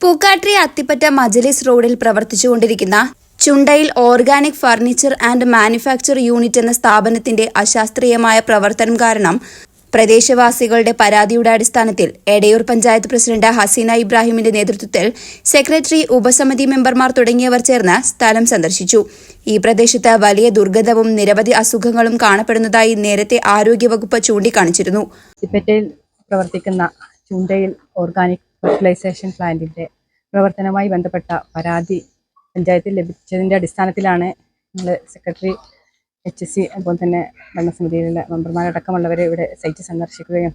പൂക്കാട്രി അത്തിപ്പറ്റ മജലിസ് റോഡിൽ പ്രവർത്തിച്ചുകൊണ്ടിരിക്കുന്ന ചുണ്ടയിൽ organic furniture and manufacture unit എന്ന സ്ഥാപനത്തിന്റെ അശാസ്ത്രീയമായ പ്രവർത്തനം കാരണം പ്രദേശവാസികളുടെ പരാതിയുടെ അടിസ്ഥാനത്തിൽ എടയൂർ പഞ്ചായത്ത് പ്രസിഡന്റ് ഹസീന ഇബ്രാഹിമിന്റെ നേതൃത്വത്തിൽ സെക്രട്ടറി, ഉപസമിതി മെമ്പർമാർ തുടങ്ങിയവർ ചേർന്ന് സ്ഥലം സന്ദർശിച്ചു. ഈ പ്രദേശത്ത് വലിയ ദുർഗന്ധവും നിരവധി അസുഖങ്ങളും കാണപ്പെടുന്നതായി നേരത്തെ ആരോഗ്യവകുപ്പ് ചൂണ്ടിക്കാണിച്ചിരുന്നു. അത്തിപ്പറ്റയിൽ പ്രവർത്തിക്കുന്ന ചുണ്ടയിൽ ഓർഗാനിക് ഫെർട്ടിലൈസേഷൻ പ്ലാന്റിന്റെ പ്രവർത്തനവുമായി ബന്ധപ്പെട്ട പരാതി പഞ്ചായത്തിൽ ലഭിച്ചതിന്റെ അടിസ്ഥാനത്തിലാണ് ഞങ്ങൾ സെക്രട്ടറി, HSC, അതുപോലെ തന്നെ ഭരണസമിതിയിലുള്ള മെമ്പർമാരടക്കമുള്ളവരെ ഇവിടെ സൈറ്റ് സന്ദർശിക്കുകയും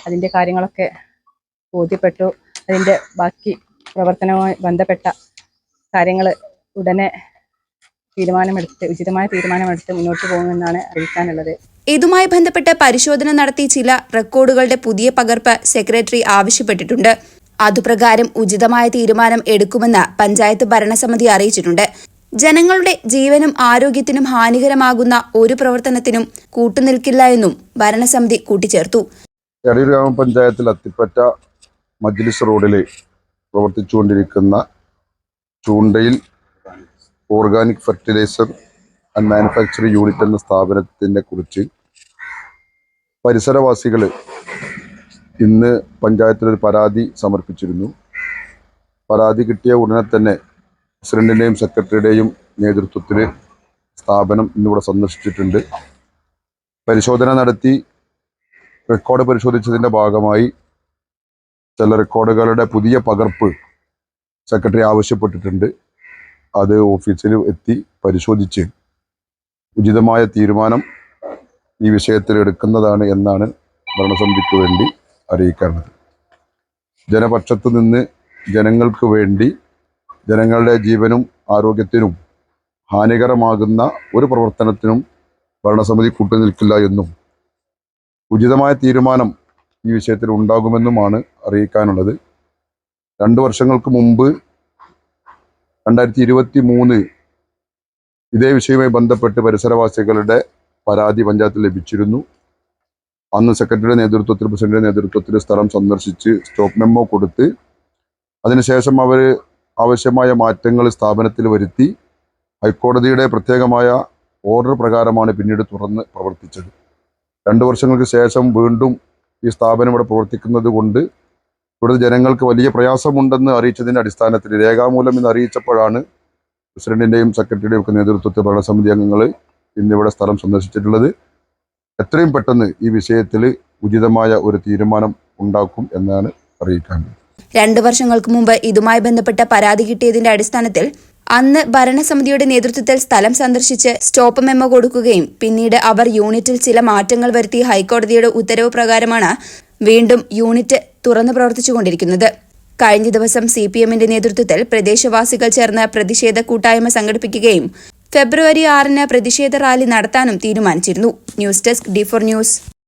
അതിൻ്റെ കാര്യങ്ങളൊക്കെ ബോധ്യപ്പെട്ടു. അതിൻ്റെ ബാക്കി പ്രവർത്തനവുമായി ബന്ധപ്പെട്ട കാര്യങ്ങൾ ഉടനെ ഉചിതമായ തീരുമാനമെടുത്ത് മുന്നോട്ട് പോകുമെന്നാണ് അറിയിക്കാനുള്ളത്. ഇതുമായി ബന്ധപ്പെട്ട് പരിശോധന നടത്തി ചില റെക്കോർഡുകളുടെ പുതിയ പകർപ്പ് സെക്രട്ടറി ആവശ്യപ്പെട്ടിട്ടുണ്ട്. അതുപ്രകാരം ഉചിതമായ തീരുമാനം എടുക്കുമെന്ന് പഞ്ചായത്ത് ഭരണസമിതി അറിയിച്ചിട്ടുണ്ട്. ജനങ്ങളുടെ ജീവനും ആരോഗ്യത്തിനും ഹാനികരമാകുന്ന ഒരു പ്രവർത്തനത്തിനും കൂട്ടുനിൽക്കില്ല എന്നും ഭരണസമിതി കൂട്ടിച്ചേർത്തു. എടയൂർ ഗ്രാമപഞ്ചായത്തിൽ അത്തിപ്പറ്റ മജ്ലിസ് റോഡിൽ പ്രവർത്തിച്ചുകൊണ്ടിരിക്കുന്ന ചൂണ്ടയിൽ organic fertiliser and manufacture unit എന്ന സ്ഥാപനത്തിനെ കുറിച്ച് പരിസരവാസികൾ ഇന്ന് പഞ്ചായത്തിലൊരു പരാതി സമർപ്പിച്ചിരുന്നു. പരാതി കിട്ടിയ ഉടനെ തന്നെ പ്രസിഡന്റിൻ്റെയും സെക്രട്ടറിയുടെയും നേതൃത്വത്തിൽ സ്ഥാപനം ഇന്നിവിടെ സന്ദർശിച്ചിട്ടുണ്ട്. പരിശോധന നടത്തി റെക്കോർഡ് പരിശോധിച്ചതിൻ്റെ ഭാഗമായി ചില റെക്കോർഡുകളുടെ പുതിയ പകർപ്പ് സെക്രട്ടറി ആവശ്യപ്പെട്ടിട്ടുണ്ട്. അത് ഓഫീസിൽ എത്തി പരിശോധിച്ച് ഉചിതമായ തീരുമാനം ഈ വിഷയത്തിൽ എടുക്കുന്നതാണ് എന്നാണ് ഭരണസമിതിക്ക് വേണ്ടി അറിയിക്കാറുള്ളത്. ജനപക്ഷത്തു നിന്ന് ജനങ്ങൾക്ക് വേണ്ടി ജനങ്ങളുടെ ജീവനും ആരോഗ്യത്തിനും ഹാനികരമാകുന്ന ഒരു പ്രവർത്തനത്തിനും ഭരണസമിതി കൂട്ടുനിൽക്കില്ല എന്നും ഉചിതമായ തീരുമാനം ഈ വിഷയത്തിൽ ഉണ്ടാകുമെന്നുമാണ് അറിയിക്കാനുള്ളത്. 2 വർഷങ്ങൾക്ക് മുമ്പ് 2023 ഇതേ വിഷയവുമായി ബന്ധപ്പെട്ട് പരിസരവാസികളുടെ പരാതി പഞ്ചായത്തിൽ ലഭിച്ചിരുന്നു. അന്ന് സെക്രട്ടറിയുടെ നേതൃത്വത്തിൽ, പ്രസിഡന്റിന്റെ നേതൃത്വത്തിൽ സ്ഥലം സന്ദർശിച്ച് സ്റ്റോപ്പ് മെമ്മോ കൊടുത്ത് അതിനുശേഷം അവർ ആവശ്യമായ മാറ്റങ്ങൾ സ്ഥാപനത്തിൽ വരുത്തി ഹൈക്കോടതിയുടെ പ്രത്യേകമായ ഓർഡർ പ്രകാരമാണ് പിന്നീട് തുറന്ന് പ്രവർത്തിച്ചത്. 2 വർഷങ്ങൾക്ക് ശേഷം വീണ്ടും ഈ സ്ഥാപനം ഇവിടെ പ്രവർത്തിക്കുന്നത് കൊണ്ട് ഇവിടെ ജനങ്ങൾക്ക് വലിയ പ്രയാസമുണ്ടെന്ന് അറിയിച്ചതിൻ്റെ അടിസ്ഥാനത്തിൽ രേഖാമൂലം ഇന്ന് അറിയിച്ചപ്പോഴാണ് പ്രസിഡന്റിൻ്റെയും സെക്രട്ടറിയുടെയും ഒക്കെ നേതൃത്വത്തിൽ ഭരണസമിതി അംഗങ്ങൾ ഇന്നിവിടെ സ്ഥലം സന്ദർശിച്ചിട്ടുള്ളത്. എത്രയും പെട്ടെന്ന് ഈ വിഷയത്തിൽ ഉചിതമായ ഒരു തീരുമാനം ഉണ്ടാക്കും എന്നാണ് അറിയിക്കാനുള്ളത്. 2 വർഷങ്ങൾക്ക് മുമ്പ് ഇതുമായി ബന്ധപ്പെട്ട പരാതി കിട്ടിയതിന്റെ അടിസ്ഥാനത്തിൽ അന്ന് ഭരണസമിതിയുടെ നേതൃത്വത്തിൽ സ്ഥലം സന്ദർശിച്ച് സ്റ്റോപ്പ് മെമ്മോ കൊടുക്കുകയും പിന്നീട് അവർ യൂണിറ്റിൽ ചില മാറ്റങ്ങൾ വരുത്തി ഹൈക്കോടതിയുടെ ഉത്തരവ് പ്രകാരമാണ് വീണ്ടും യൂണിറ്റ് തുറന്നു പ്രവർത്തിച്ചുകൊണ്ടിരിക്കുന്നത്. കഴിഞ്ഞ ദിവസം CPMന്റെ നേതൃത്വത്തിൽ പ്രദേശവാസികൾ ചേർന്ന് പ്രതിഷേധ കൂട്ടായ്മ സംഘടിപ്പിക്കുകയും ഫെബ്രുവരി 6 പ്രതിഷേധ റാലി നടത്താനും തീരുമാനിച്ചിരുന്നു. News desk D4 news.